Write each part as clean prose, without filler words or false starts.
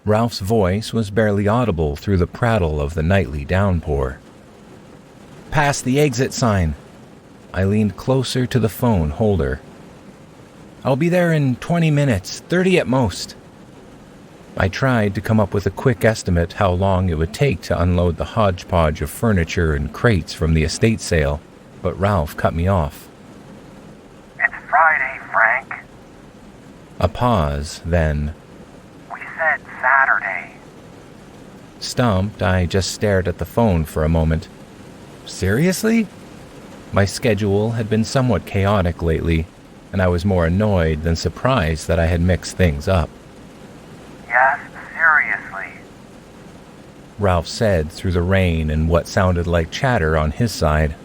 Ralph's voice was barely audible through the prattle of the nightly downpour. "Past the exit sign." I leaned closer to the phone holder. "I'll be there in 20 minutes, 30 at most." I tried to come up with a quick estimate how long it would take to unload the hodgepodge of furniture and crates from the estate sale, but Ralph cut me off. "It's Friday, Frank." A pause, then, "We said Saturday." Stumped, I just stared at the phone for a moment. Seriously? My schedule had been somewhat chaotic lately, and I was more annoyed than surprised that I had mixed things up. "Yes, seriously," Ralph said through the rain and what sounded like chatter on his side.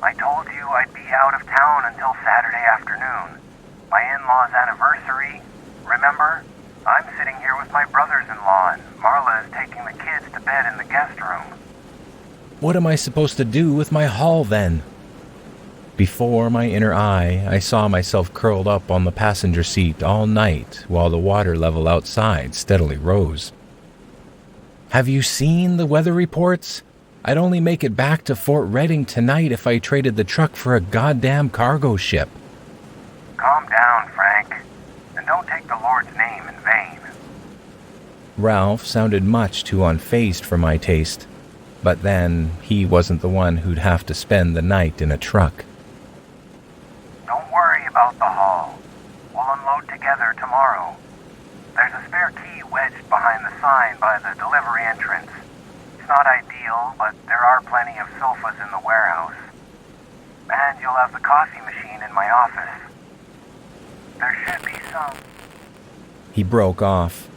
"I told you I'd be out of town until Saturday afternoon. My in-law's anniversary, remember? I'm sitting here with my brothers-in-law and Marla is taking the kids to bed in the guest room." What am I supposed to do with my haul then? Before my inner eye, I saw myself curled up on the passenger seat all night while the water level outside steadily rose. Have you seen the weather reports? I'd only make it back to Fort Redding tonight if I traded the truck for a goddamn cargo ship. "Calm down, Frank, and don't take the Lord's name in vain." Ralph sounded much too unfazed for my taste, but then he wasn't the one who'd have to spend the night in a truck. "Don't worry about the haul. We'll unload together tomorrow. There's a spare key wedged behind the sign by the delivery entrance. It's not ideal, but there are plenty of sofas in the warehouse. And you'll have the coffee machine in my office. There should be some..." He broke off.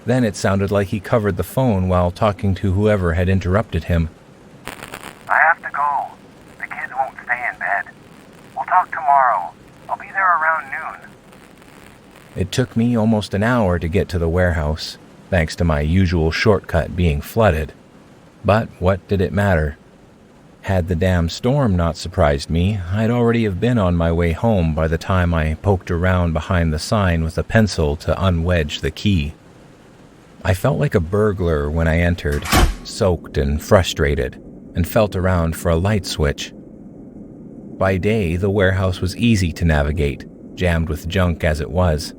Then it sounded like he covered the phone while talking to whoever had interrupted him. "I have to go. The kids won't stay in bed. We'll talk tomorrow. I'll be there around noon." It took me almost an hour to get to the warehouse, thanks to my usual shortcut being flooded. But what did it matter? Had the damn storm not surprised me, I'd already have been on my way home by the time I poked around behind the sign with a pencil to unwedge the key. I felt like a burglar when I entered, soaked and frustrated, and felt around for a light switch. By day, the warehouse was easy to navigate, jammed with junk as it was.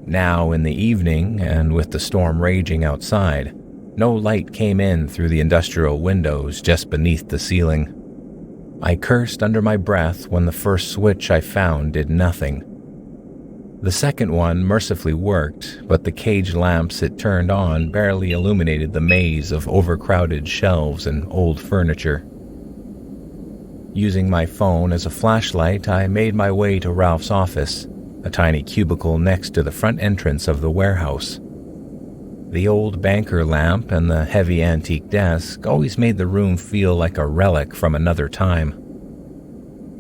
Now, in the evening, and with the storm raging outside, no light came in through the industrial windows just beneath the ceiling. I cursed under my breath when the first switch I found did nothing. The second one mercifully worked, but the cage lamps it turned on barely illuminated the maze of overcrowded shelves and old furniture. Using my phone as a flashlight, I made my way to Ralph's office, a tiny cubicle next to the front entrance of the warehouse. The old banker lamp and the heavy antique desk always made the room feel like a relic from another time.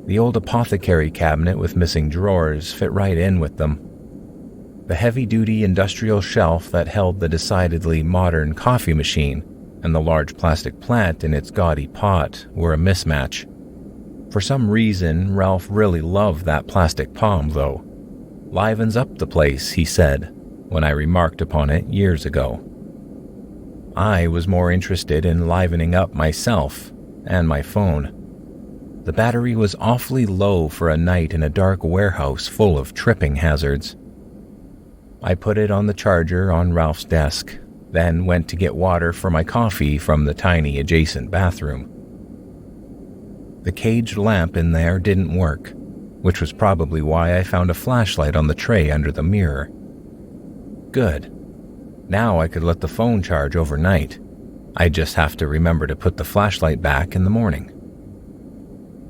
The old apothecary cabinet with missing drawers fit right in with them. The heavy-duty industrial shelf that held the decidedly modern coffee machine and the large plastic plant in its gaudy pot were a mismatch. For some reason, Ralph really loved that plastic palm, though. "Livens up the place," he said, when I remarked upon it years ago. I was more interested in livening up myself and my phone. The battery was awfully low for a night in a dark warehouse full of tripping hazards. I put it on the charger on Ralph's desk, then went to get water for my coffee from the tiny adjacent bathroom. The caged lamp in there didn't work, which was probably why I found a flashlight on the tray under the mirror. Good. Now I could let the phone charge overnight. I'd just have to remember to put the flashlight back in the morning.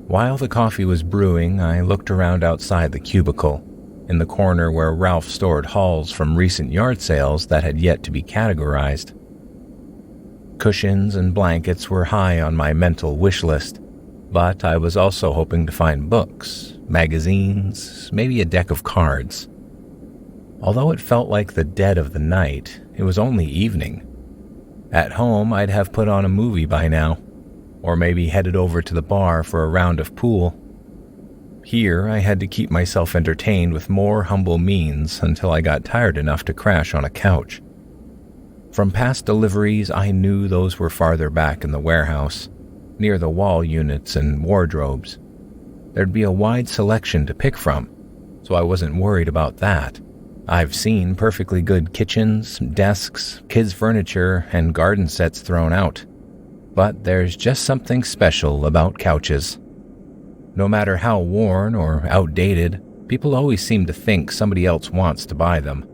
While the coffee was brewing, I looked around outside the cubicle, in the corner where Ralph stored hauls from recent yard sales that had yet to be categorized. Cushions and blankets were high on my mental wish list, but I was also hoping to find books, magazines, maybe a deck of cards. Although it felt like the dead of the night, it was only evening. At home, I'd have put on a movie by now, or maybe headed over to the bar for a round of pool. Here, I had to keep myself entertained with more humble means until I got tired enough to crash on a couch. From past deliveries, I knew those were farther back in the warehouse, near the wall units and wardrobes. There'd be a wide selection to pick from, so I wasn't worried about that. I've seen perfectly good kitchens, desks, kids' furniture, and garden sets thrown out. But there's just something special about couches. No matter how worn or outdated, people always seem to think somebody else wants to buy them.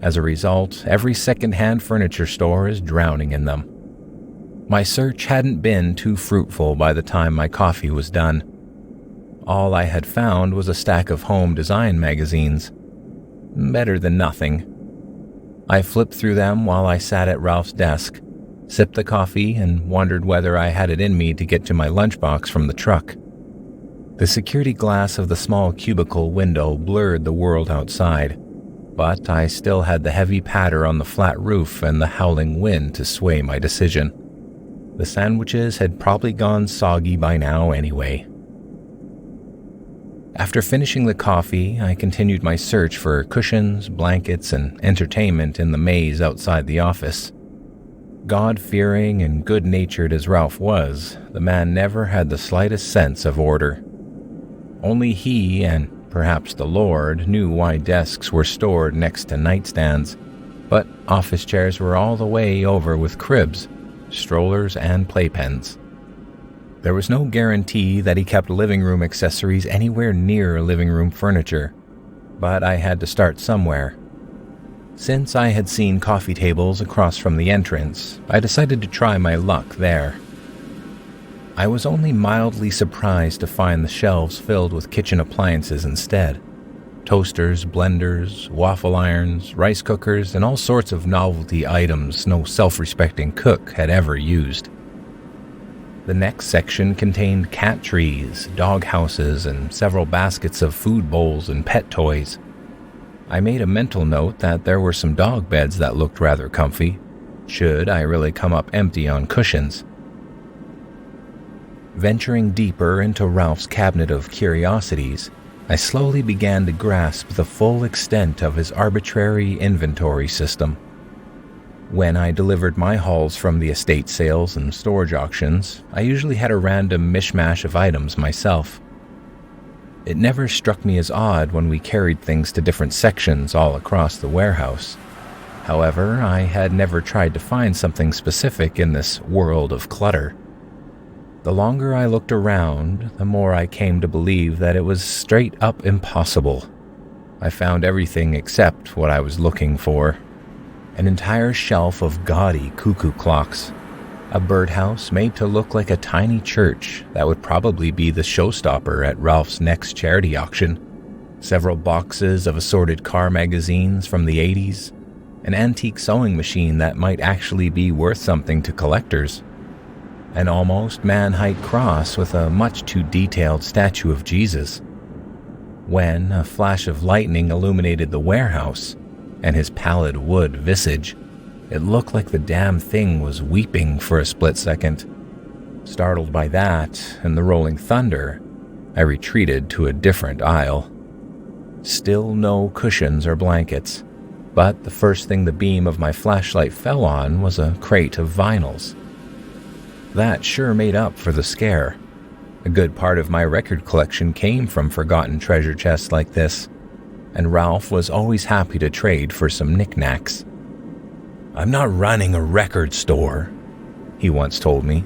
As a result, every second-hand furniture store is drowning in them. My search hadn't been too fruitful by the time my coffee was done. All I had found was a stack of home design magazines. Better than nothing. I flipped through them while I sat at Ralph's desk, sipped the coffee, and wondered whether I had it in me to get to my lunchbox from the truck. The security glass of the small cubicle window blurred the world outside, but I still had the heavy patter on the flat roof and the howling wind to sway my decision. The sandwiches had probably gone soggy by now anyway. After finishing the coffee, I continued my search for cushions, blankets, and entertainment in the maze outside the office. God-fearing and good-natured as Ralph was, the man never had the slightest sense of order. Only he, and perhaps the Lord, knew why desks were stored next to nightstands, but office chairs were all the way over with cribs, strollers, and playpens. There was no guarantee that he kept living room accessories anywhere near living room furniture, but I had to start somewhere. Since I had seen coffee tables across from the entrance, I decided to try my luck there. I was only mildly surprised to find the shelves filled with kitchen appliances instead. Toasters, blenders, waffle irons, rice cookers, and all sorts of novelty items no self-respecting cook had ever used. The next section contained cat trees, dog houses, and several baskets of food bowls and pet toys. I made a mental note that there were some dog beds that looked rather comfy, should I really come up empty on cushions. Venturing deeper into Ralph's cabinet of curiosities, I slowly began to grasp the full extent of his arbitrary inventory system. When I delivered my hauls from the estate sales and storage auctions, I usually had a random mishmash of items myself. It never struck me as odd when we carried things to different sections all across the warehouse. However, I had never tried to find something specific in this world of clutter. The longer I looked around, the more I came to believe that it was straight up impossible. I found everything except what I was looking for. An entire shelf of gaudy cuckoo clocks. A birdhouse made to look like a tiny church that would probably be the showstopper at Ralph's next charity auction. Several boxes of assorted car magazines from the 80s. An antique sewing machine that might actually be worth something to collectors. An almost man-height cross with a much too detailed statue of Jesus. When a flash of lightning illuminated the warehouse, and his pallid wood visage, it looked like the damn thing was weeping for a split second. Startled by that and the rolling thunder, I retreated to a different aisle. Still no cushions or blankets, but the first thing the beam of my flashlight fell on was a crate of vinyls. That sure made up for the scare. A good part of my record collection came from forgotten treasure chests like this, and Ralph was always happy to trade for some knickknacks. "I'm not running a record store," he once told me.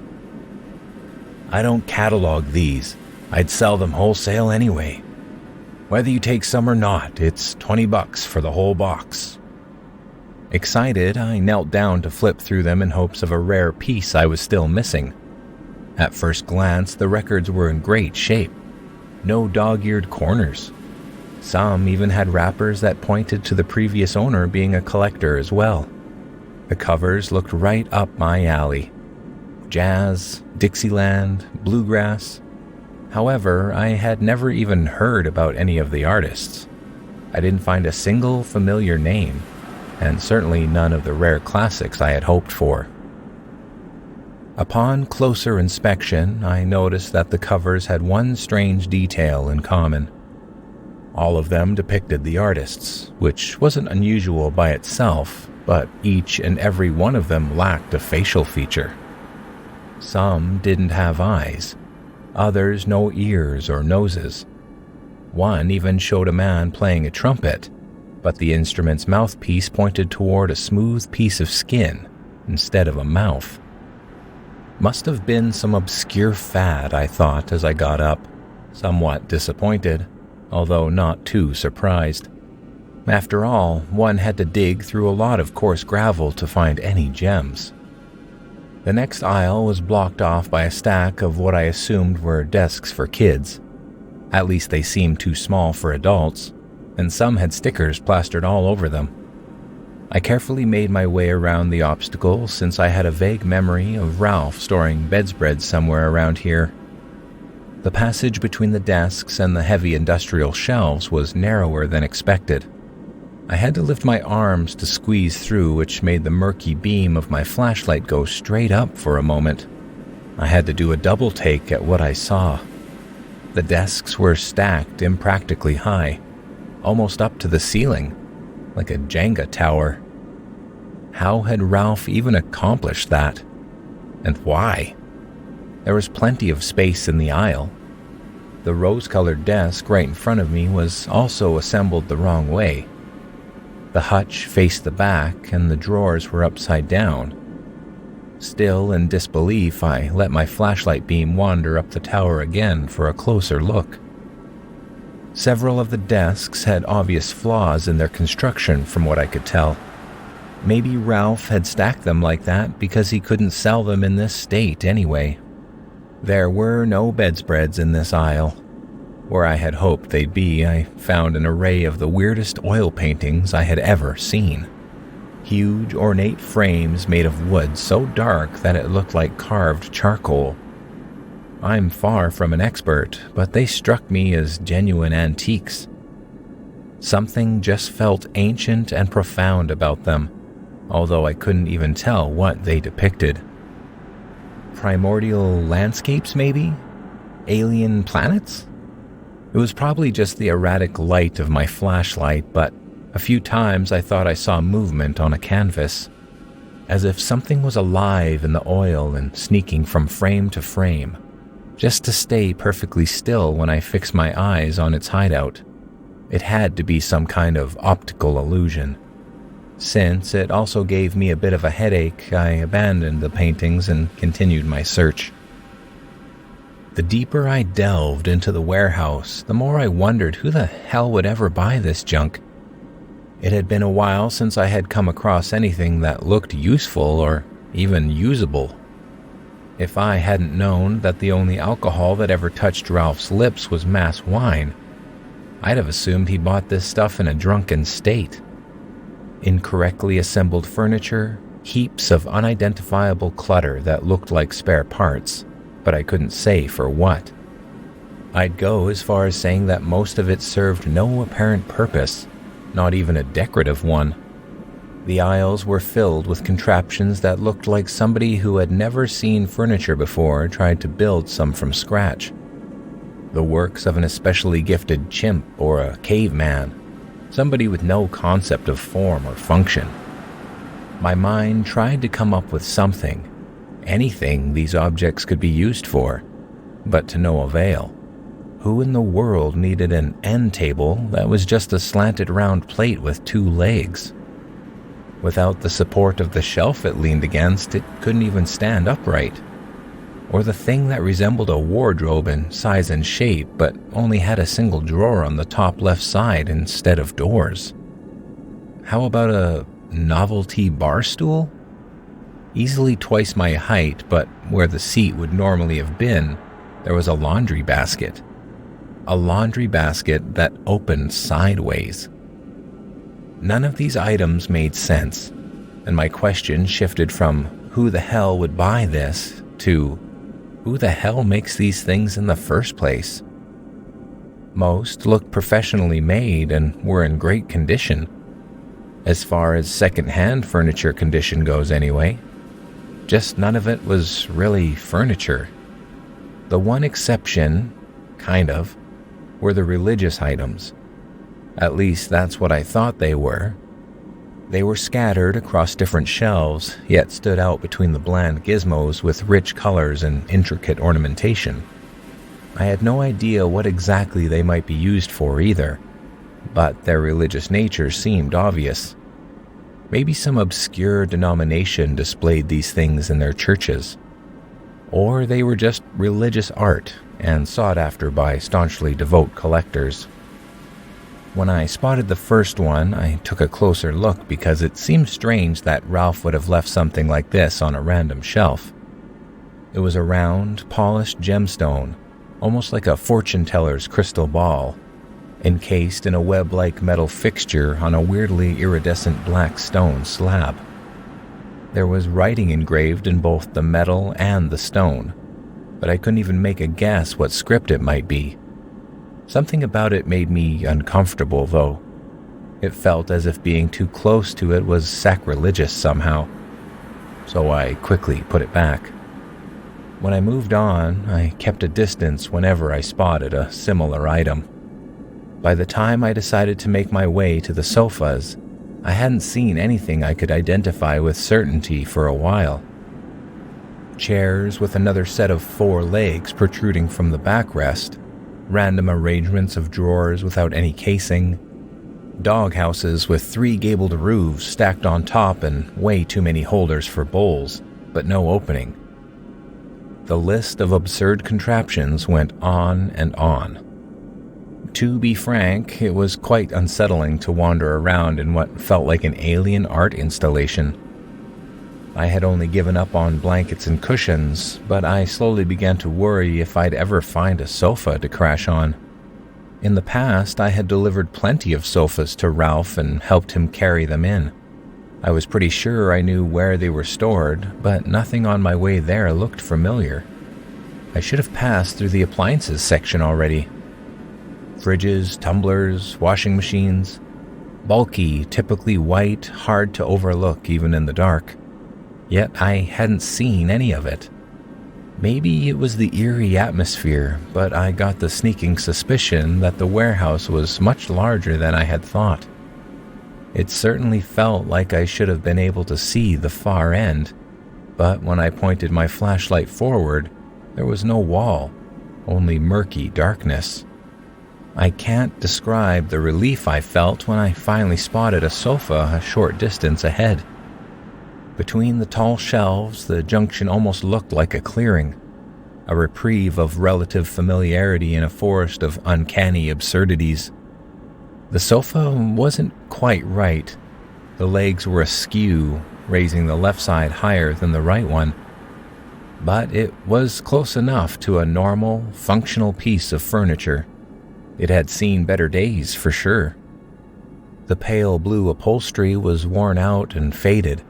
"I don't catalog these. I'd sell them wholesale anyway. Whether you take some or not, it's $20 for the whole box." Excited, I knelt down to flip through them in hopes of a rare piece I was still missing. At first glance, the records were in great shape. No dog-eared corners. Some even had wrappers that pointed to the previous owner being a collector as well. The covers looked right up my alley. Jazz, Dixieland, bluegrass. However, I had never even heard about any of the artists. I didn't find a single familiar name, and certainly none of the rare classics I had hoped for. Upon closer inspection, I noticed that the covers had one strange detail in common. All of them depicted the artists, which wasn't unusual by itself, but each and every one of them lacked a facial feature. Some didn't have eyes, others no ears or noses. One even showed a man playing a trumpet, but the instrument's mouthpiece pointed toward a smooth piece of skin instead of a mouth. Must have been some obscure fad, I thought as I got up, somewhat disappointed, although not too surprised. After all, one had to dig through a lot of coarse gravel to find any gems. The next aisle was blocked off by a stack of what I assumed were desks for kids. At least they seemed too small for adults, and some had stickers plastered all over them. I carefully made my way around the obstacle since I had a vague memory of Ralph storing bedspreads somewhere around here. The passage between the desks and the heavy industrial shelves was narrower than expected. I had to lift my arms to squeeze through, which made the murky beam of my flashlight go straight up for a moment. I had to do a double take at what I saw. The desks were stacked impractically high, almost up to the ceiling, like a Jenga tower. How had Ralph even accomplished that? And why? There was plenty of space in the aisle. The rose-colored desk right in front of me was also assembled the wrong way. The hutch faced the back and the drawers were upside down. Still in disbelief, I let my flashlight beam wander up the tower again for a closer look. Several of the desks had obvious flaws in their construction from what I could tell. Maybe Ralph had stacked them like that because he couldn't sell them in this state anyway. There were no bedspreads in this aisle. Where I had hoped they'd be, I found an array of the weirdest oil paintings I had ever seen. Huge, ornate frames made of wood so dark that it looked like carved charcoal. I'm far from an expert, but they struck me as genuine antiques. Something just felt ancient and profound about them, although I couldn't even tell what they depicted. Primordial landscapes, maybe? Alien planets? It was probably just the erratic light of my flashlight, but a few times I thought I saw movement on a canvas, as if something was alive in the oil and sneaking from frame to frame, just to stay perfectly still when I fixed my eyes on its hideout. It had to be some kind of optical illusion. Since it also gave me a bit of a headache, I abandoned the paintings and continued my search. The deeper I delved into the warehouse, the more I wondered who the hell would ever buy this junk. It had been a while since I had come across anything that looked useful or even usable. If I hadn't known that the only alcohol that ever touched Ralph's lips was mass wine, I'd have assumed he bought this stuff in a drunken state. Incorrectly assembled furniture, heaps of unidentifiable clutter that looked like spare parts, but I couldn't say for what. I'd go as far as saying that most of it served no apparent purpose, not even a decorative one. The aisles were filled with contraptions that looked like somebody who had never seen furniture before tried to build some from scratch. The works of an especially gifted chimp or a caveman, somebody with no concept of form or function. My mind tried to come up with something, anything these objects could be used for, but to no avail. Who in the world needed an end table that was just a slanted round plate with two legs? Without the support of the shelf it leaned against, it couldn't even stand upright. Or the thing that resembled a wardrobe in size and shape, but only had a single drawer on the top left side instead of doors. How about a novelty bar stool? Easily twice my height, but where the seat would normally have been, there was a laundry basket. A laundry basket that opened sideways. None of these items made sense, and my question shifted from who the hell would buy this to who the hell makes these things in the first place? Most looked professionally made and were in great condition, as far as second-hand furniture condition goes anyway. Just none of it was really furniture. The one exception, kind of, were the religious items. At least that's what I thought they were. They were scattered across different shelves, yet stood out between the bland gizmos with rich colors and intricate ornamentation. I had no idea what exactly they might be used for either, but their religious nature seemed obvious. Maybe some obscure denomination displayed these things in their churches. Or they were just religious art and sought after by staunchly devout collectors. When I spotted the first one, I took a closer look because it seemed strange that Ralph would have left something like this on a random shelf. It was a round, polished gemstone, almost like a fortune teller's crystal ball, encased in a web-like metal fixture on a weirdly iridescent black stone slab. There was writing engraved in both the metal and the stone, but I couldn't even make a guess what script it might be. Something about it made me uncomfortable, though. It felt as if being too close to it was sacrilegious somehow, so I quickly put it back. When I moved on, I kept a distance whenever I spotted a similar item. By the time I decided to make my way to the sofas, I hadn't seen anything I could identify with certainty for a while. Chairs with another set of 4 legs protruding from the backrest, random arrangements of drawers without any casing, doghouses with 3 gabled roofs stacked on top and way too many holders for bowls, but no opening. The list of absurd contraptions went on and on. To be frank, it was quite unsettling to wander around in what felt like an alien art installation. I had only given up on blankets and cushions, but I slowly began to worry if I'd ever find a sofa to crash on. In the past, I had delivered plenty of sofas to Ralph and helped him carry them in. I was pretty sure I knew where they were stored, but nothing on my way there looked familiar. I should have passed through the appliances section already. Fridges, tumblers, washing machines. Bulky, typically white, hard to overlook even in the dark. Yet I hadn't seen any of it. Maybe it was the eerie atmosphere, but I got the sneaking suspicion that the warehouse was much larger than I had thought. It certainly felt like I should have been able to see the far end, but when I pointed my flashlight forward, there was no wall, only murky darkness. I can't describe the relief I felt when I finally spotted a sofa a short distance ahead. Between the tall shelves, the junction almost looked like a clearing, a reprieve of relative familiarity in a forest of uncanny absurdities. The sofa wasn't quite right. The legs were askew, raising the left side higher than the right one. But it was close enough to a normal, functional piece of furniture. It had seen better days, for sure. The pale blue upholstery was worn out and faded.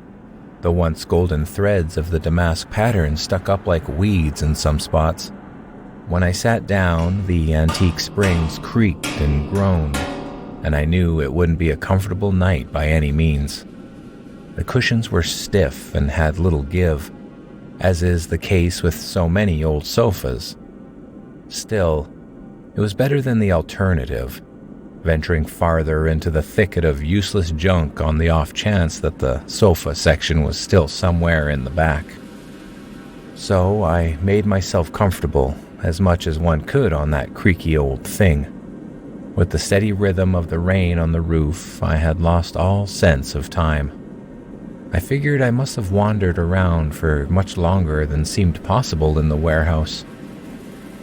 The once golden threads of the damask pattern stuck up like weeds in some spots. When I sat down, the antique springs creaked and groaned, and I knew it wouldn't be a comfortable night by any means. The cushions were stiff and had little give, as is the case with so many old sofas. Still, it was better than the alternative, venturing farther into the thicket of useless junk on the off chance that the sofa section was still somewhere in the back. So I made myself comfortable as much as one could on that creaky old thing. With the steady rhythm of the rain on the roof, I had lost all sense of time. I figured I must have wandered around for much longer than seemed possible in the warehouse.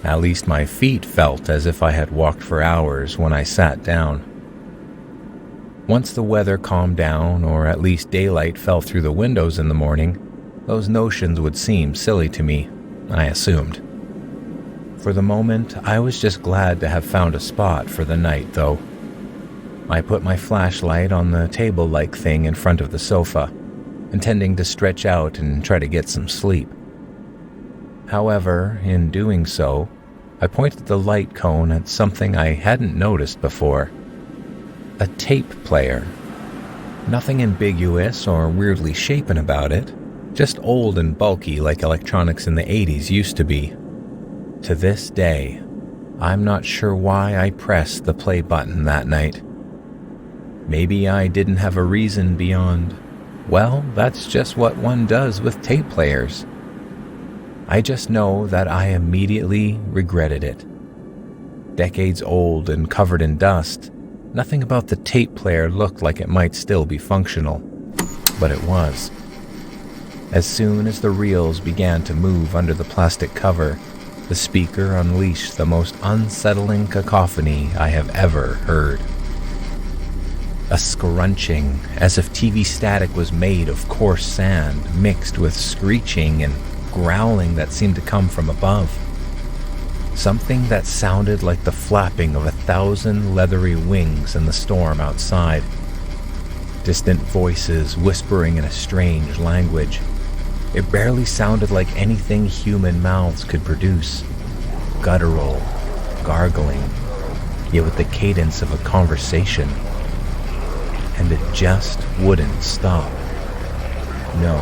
At least my feet felt as if I had walked for hours when I sat down. Once the weather calmed down, or at least daylight fell through the windows in the morning, those notions would seem silly to me, I assumed. For the moment, I was just glad to have found a spot for the night, though. I put my flashlight on the table-like thing in front of the sofa, intending to stretch out and try to get some sleep. However, in doing so, I pointed the light cone at something I hadn't noticed before. A tape player. Nothing ambiguous or weirdly shapen about it, just old and bulky like electronics in the 80s used to be. To this day, I'm not sure why I pressed the play button that night. Maybe I didn't have a reason beyond, well, that's just what one does with tape players. I just know that I immediately regretted it. Decades old and covered in dust, nothing about the tape player looked like it might still be functional, but it was. As soon as the reels began to move under the plastic cover, the speaker unleashed the most unsettling cacophony I have ever heard. A scrunching, as if TV static was made of coarse sand, mixed with screeching and growling that seemed to come from above. Something that sounded like the flapping of 1,000 leathery wings in the storm outside. Distant voices whispering in a strange language. It barely sounded like anything human mouths could produce. Guttural, gargling, yet with the cadence of a conversation. And it just wouldn't stop. No,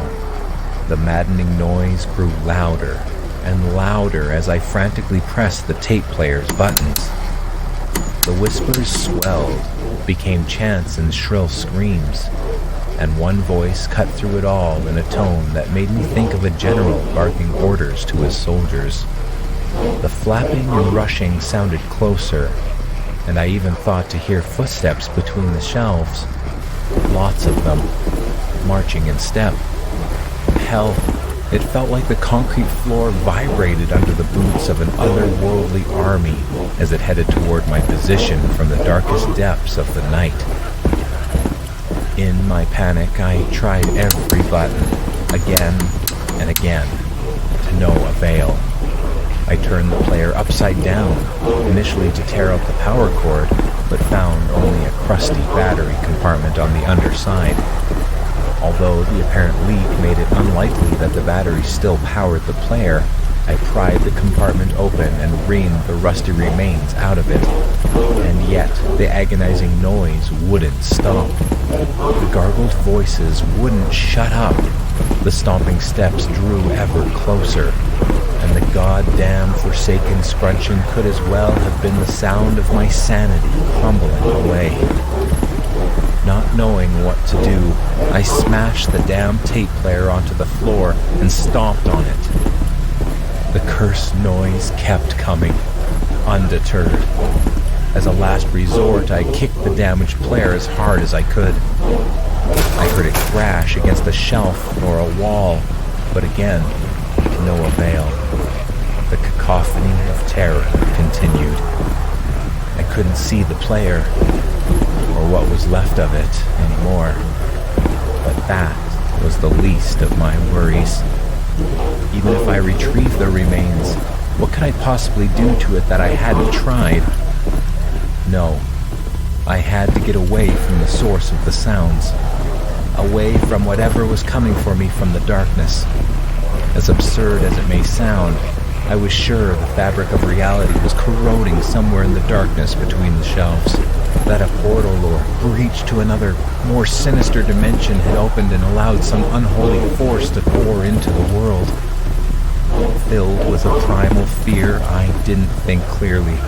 the maddening noise grew louder and louder as I frantically pressed the tape player's buttons. The whispers swelled, became chants and shrill screams, and one voice cut through it all in a tone that made me think of a general barking orders to his soldiers. The flapping and rushing sounded closer, and I even thought to hear footsteps between the shelves. Lots of them, marching in step. Hell, it felt like the concrete floor vibrated under the boots of an otherworldly army as it headed toward my position from the darkest depths of the night. In my panic, I tried every button, again and again, to no avail. I turned the player upside down, initially to tear out the power cord, but found only a crusty battery compartment on the underside. Although the apparent leak made it unlikely that the battery still powered the player, I pried the compartment open and reamed the rusty remains out of it. And yet, the agonizing noise wouldn't stop. The gargled voices wouldn't shut up. The stomping steps drew ever closer, and the goddamn forsaken scrunching could as well have been the sound of my sanity crumbling away. Not knowing what to do, I smashed the damn tape player onto the floor and stomped on it. The cursed noise kept coming, undeterred. As a last resort, I kicked the damaged player as hard as I could. I heard it crash against a shelf or a wall, but again, to no avail. The cacophony of terror continued. I couldn't see the player, or what was left of it, anymore. But that was the least of my worries. Even if I retrieved the remains, what could I possibly do to it that I hadn't tried? No, I had to get away from the source of the sounds, away from whatever was coming for me from the darkness. As absurd as it may sound, I was sure the fabric of reality was corroding somewhere in the darkness between the shelves, that a portal or breach to another, more sinister dimension had opened and allowed some unholy force to pour into the world. Filled with a primal fear, I didn't think clearly.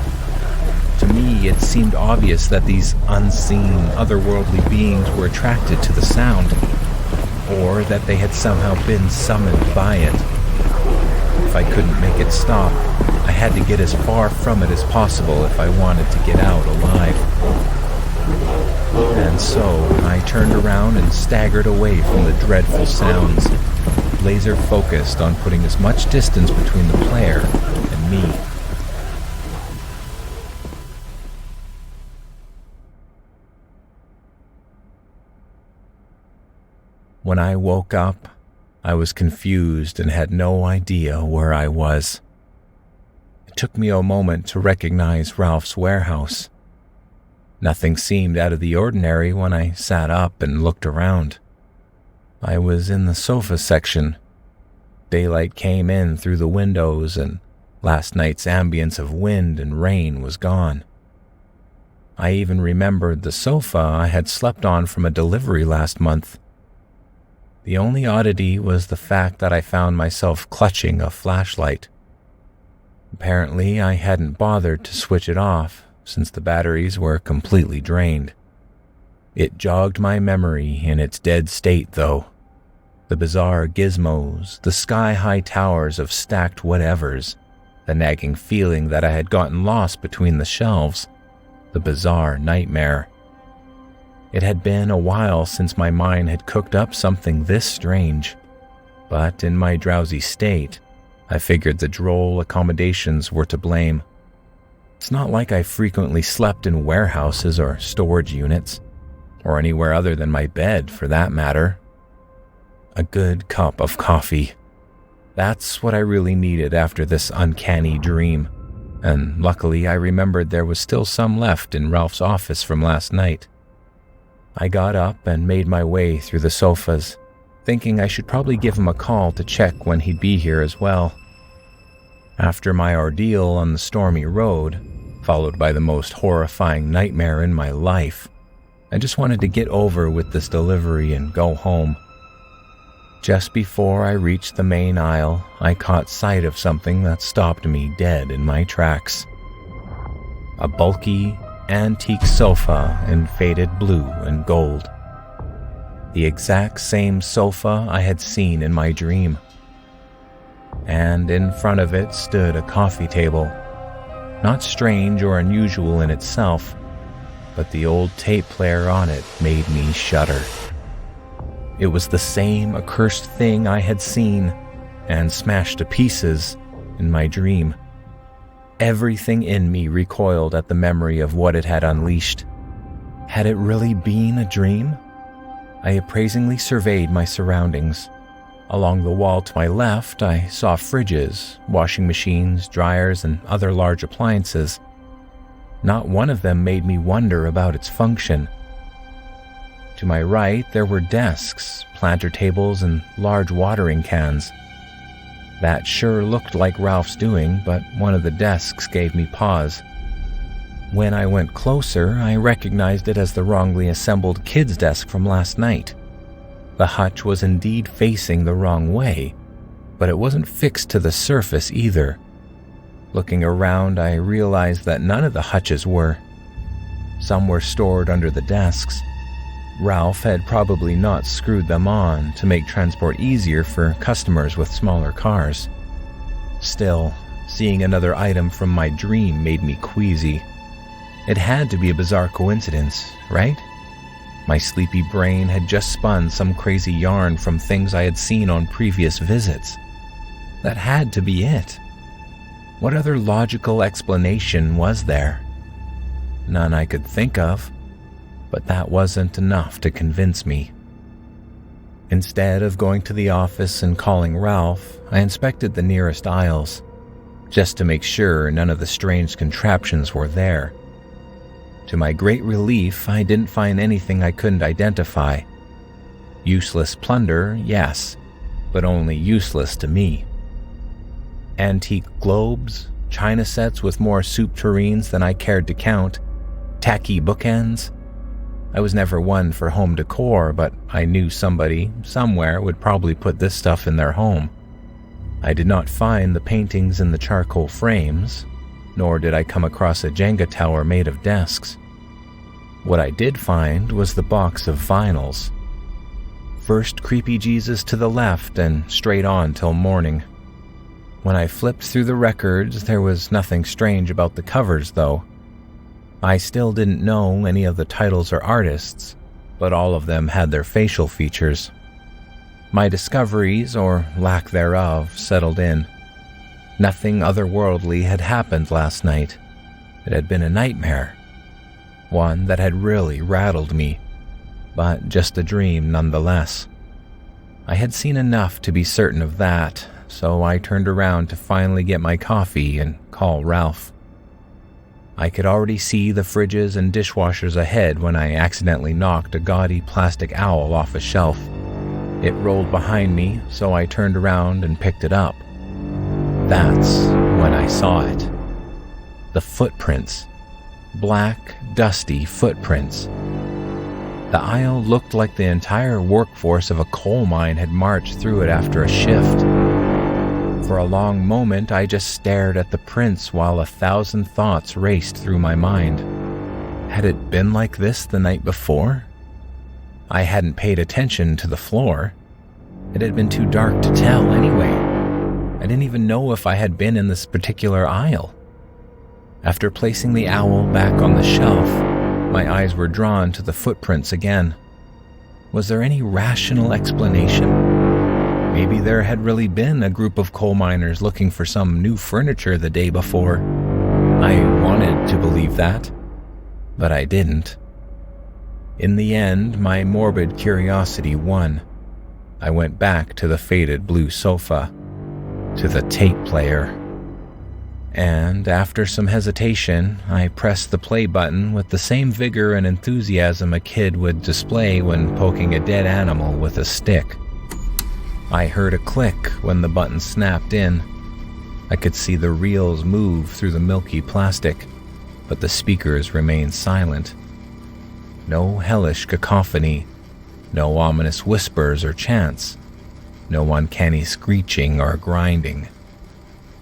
To me, it seemed obvious that these unseen, otherworldly beings were attracted to the sound, or that they had somehow been summoned by it. If I couldn't make it stop, I had to get as far from it as possible if I wanted to get out alive. And so I turned around and staggered away from the dreadful sounds, laser focused on putting as much distance between the player and me. When I woke up, I was confused and had no idea where I was. It took me a moment to recognize Ralph's warehouse. Nothing seemed out of the ordinary when I sat up and looked around. I was in the sofa section. Daylight came in through the windows and last night's ambience of wind and rain was gone. I even remembered the sofa I had slept on from a delivery last month. The only oddity was the fact that I found myself clutching a flashlight. Apparently, I hadn't bothered to switch it off since the batteries were completely drained. It jogged my memory in its dead state, though. The bizarre gizmos, the sky-high towers of stacked whatevers, the nagging feeling that I had gotten lost between the shelves, the bizarre nightmare. It had been a while since my mind had cooked up something this strange, but in my drowsy state, I figured the droll accommodations were to blame. It's not like I frequently slept in warehouses or storage units, or anywhere other than my bed for that matter. A good cup of coffee. That's what I really needed after this uncanny dream, and luckily I remembered there was still some left in Ralph's office from last night. I got up and made my way through the sofas, thinking I should probably give him a call to check when he'd be here as well. After my ordeal on the stormy road, followed by the most horrifying nightmare in my life, I just wanted to get over with this delivery and go home. Just before I reached the main aisle, I caught sight of something that stopped me dead in my tracks. A bulky, antique sofa in faded blue and gold. The exact same sofa I had seen in my dream. And in front of it stood a coffee table. Not strange or unusual in itself, but the old tape player on it made me shudder. It was the same accursed thing I had seen and smashed to pieces in my dream. Everything in me recoiled at the memory of what it had unleashed. Had it really been a dream? I appraisingly surveyed my surroundings. Along the wall to my left, I saw fridges, washing machines, dryers, and other large appliances. Not one of them made me wonder about its function. To my right, there were desks, planter tables, and large watering cans. That sure looked like Ralph's doing, but one of the desks gave me pause. When I went closer, I recognized it as the wrongly assembled kid's desk from last night. The hutch was indeed facing the wrong way, but it wasn't fixed to the surface either. Looking around, I realized that none of the hutches were. Some were stored under the desks. Ralph had probably not screwed them on to make transport easier for customers with smaller cars. Still, seeing another item from my dream made me queasy. It had to be a bizarre coincidence, right? My sleepy brain had just spun some crazy yarn from things I had seen on previous visits. That had to be it. What other logical explanation was there? None I could think of, but that wasn't enough to convince me. Instead of going to the office and calling Ralph, I inspected the nearest aisles, just to make sure none of the strange contraptions were there. To my great relief, I didn't find anything I couldn't identify. Useless plunder, yes, but only useless to me. Antique globes, china sets with more soup tureens than I cared to count, tacky bookends. I was never one for home decor, but I knew somebody, somewhere, would probably put this stuff in their home. I did not find the paintings in the charcoal frames, nor did I come across a Jenga tower made of desks. What I did find was the box of vinyls. First Creepy Jesus to the left and straight on till morning. When I flipped through the records, there was nothing strange about the covers, though. I still didn't know any of the titles or artists, but all of them had their facial features. My discoveries, or lack thereof, settled in. Nothing otherworldly had happened last night. It had been a nightmare. One that had really rattled me, but just a dream nonetheless. I had seen enough to be certain of that, so I turned around to finally get my coffee and call Ralph. I could already see the fridges and dishwashers ahead when I accidentally knocked a gaudy plastic owl off a shelf. It rolled behind me, so I turned around and picked it up. That's when I saw it. The footprints. Black, dusty footprints. The aisle looked like the entire workforce of a coal mine had marched through it after a shift. For a long moment, I just stared at the prints while 1,000 thoughts raced through my mind. Had it been like this the night before? I hadn't paid attention to the floor. It had been too dark to tell anyway. I didn't even know if I had been in this particular aisle. After placing the owl back on the shelf, my eyes were drawn to the footprints again. Was there any rational explanation? Maybe there had really been a group of coal miners looking for some new furniture the day before. I wanted to believe that, but I didn't. In the end, my morbid curiosity won. I went back to the faded blue sofa, to the tape player. And after some hesitation, I pressed the play button with the same vigor and enthusiasm a kid would display when poking a dead animal with a stick. I heard a click when the button snapped in. I could see the reels move through the milky plastic, but the speakers remained silent. No hellish cacophony, no ominous whispers or chants, no uncanny screeching or grinding.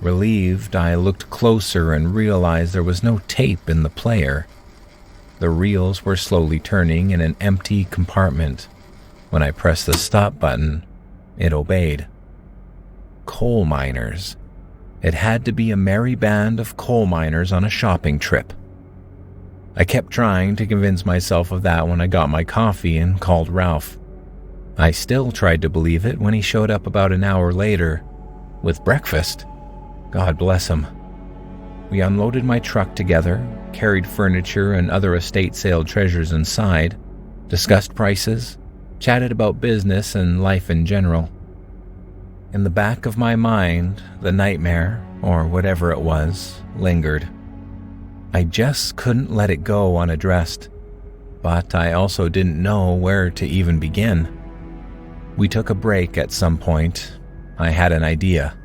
Relieved, I looked closer and realized there was no tape in the player. The reels were slowly turning in an empty compartment. When I pressed the stop button, it obeyed. Coal miners. It had to be a merry band of coal miners on a shopping trip. I kept trying to convince myself of that when I got my coffee and called Ralph. I still tried to believe it when he showed up about an hour later, with breakfast. God bless him. We unloaded my truck together, carried furniture and other estate sale treasures inside, discussed prices, chatted about business and life in general. In the back of my mind, the nightmare, or whatever it was, lingered. I just couldn't let it go unaddressed, but I also didn't know where to even begin. We took a break at some point. I had an idea.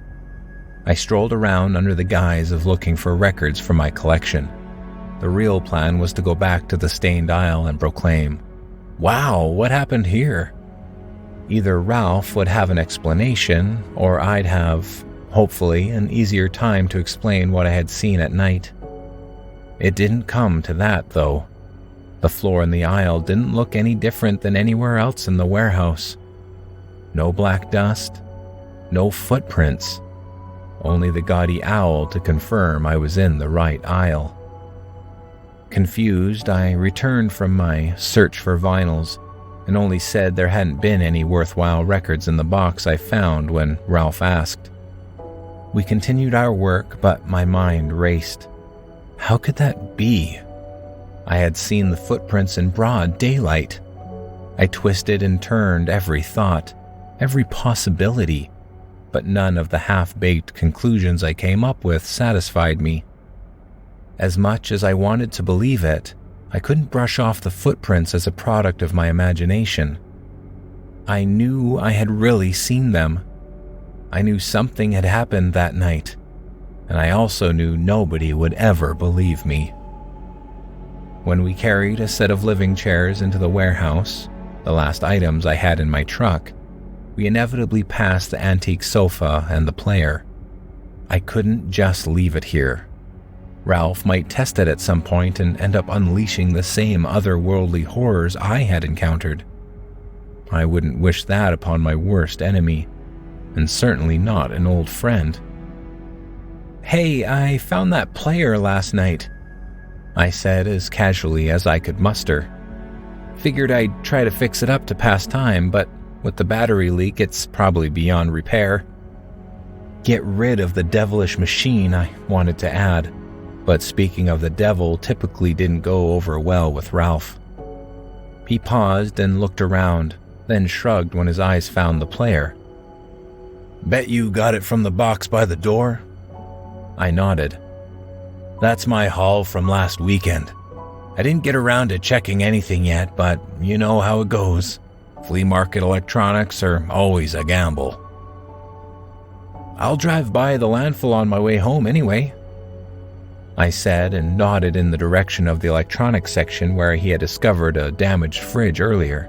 I strolled around under the guise of looking for records for my collection. The real plan was to go back to the stained aisle and proclaim, "Wow, what happened here?" Either Ralph would have an explanation, or I'd have, hopefully, an easier time to explain what I had seen at night. It didn't come to that, though. The floor in the aisle didn't look any different than anywhere else in the warehouse. No black dust, no footprints. Only the gaudy owl to confirm I was in the right aisle. Confused, I returned from my search for vinyls and only said there hadn't been any worthwhile records in the box I found when Ralph asked. We continued our work, but my mind raced. How could that be? I had seen the footprints in broad daylight. I twisted and turned every thought, every possibility, but none of the half-baked conclusions I came up with satisfied me. As much as I wanted to believe it, I couldn't brush off the footprints as a product of my imagination. I knew I had really seen them. I knew something had happened that night, and I also knew nobody would ever believe me. When we carried a set of living chairs into the warehouse, the last items I had in my truck, we inevitably passed the antique sofa and the player. I couldn't just leave it here. Ralph might test it at some point and end up unleashing the same otherworldly horrors I had encountered. I wouldn't wish that upon my worst enemy, and certainly not an old friend. "Hey, I found that player last night," I said as casually as I could muster. Figured I'd try to fix it up to pass time, but with the battery leak, it's probably beyond repair. Get rid of the devilish machine, I wanted to add, but speaking of the devil typically didn't go over well with Ralph. He paused and looked around, then shrugged when his eyes found the player. "Bet you got it from the box by the door?" I nodded. "That's my haul from last weekend. I didn't get around to checking anything yet, but you know how it goes. Flea market electronics are always a gamble." "I'll drive by the landfill on my way home anyway," I said and nodded in the direction of the electronics section where he had discovered a damaged fridge earlier.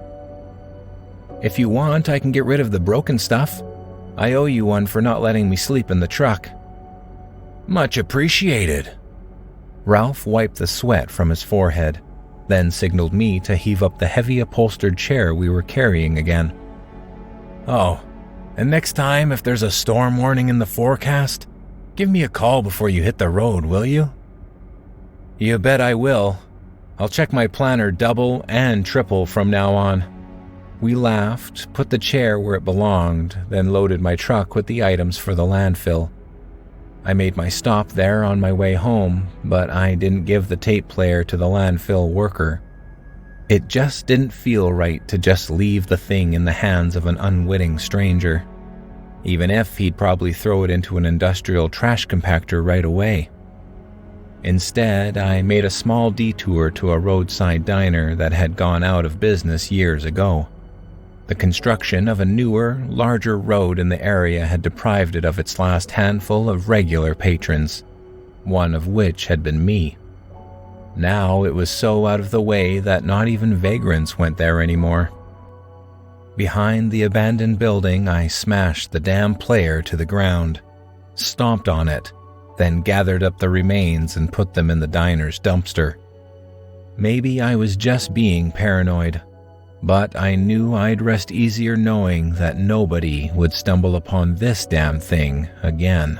"If you want, I can get rid of the broken stuff. I owe you one for not letting me sleep in the truck." "Much appreciated." Ralph wiped the sweat from his forehead. then signaled me to heave up the heavy upholstered chair we were carrying again. "Oh, and next time if there's a storm warning in the forecast, give me a call before you hit the road, will you?" "You bet I will. I'll check my planner double and triple from now on." We laughed, put the chair where it belonged, then loaded my truck with the items for the landfill. I made my stop there on my way home, but I didn't give the tape player to the landfill worker. It just didn't feel right to just leave the thing in the hands of an unwitting stranger, even if he'd probably throw it into an industrial trash compactor right away. Instead, I made a small detour to a roadside diner that had gone out of business years ago. The construction of a newer, larger road in the area had deprived it of its last handful of regular patrons, one of which had been me. Now it was so out of the way that not even vagrants went there anymore. Behind the abandoned building, I smashed the damn player to the ground, stomped on it, then gathered up the remains and put them in the diner's dumpster. Maybe I was just being paranoid, but I knew I'd rest easier knowing that nobody would stumble upon this damn thing again.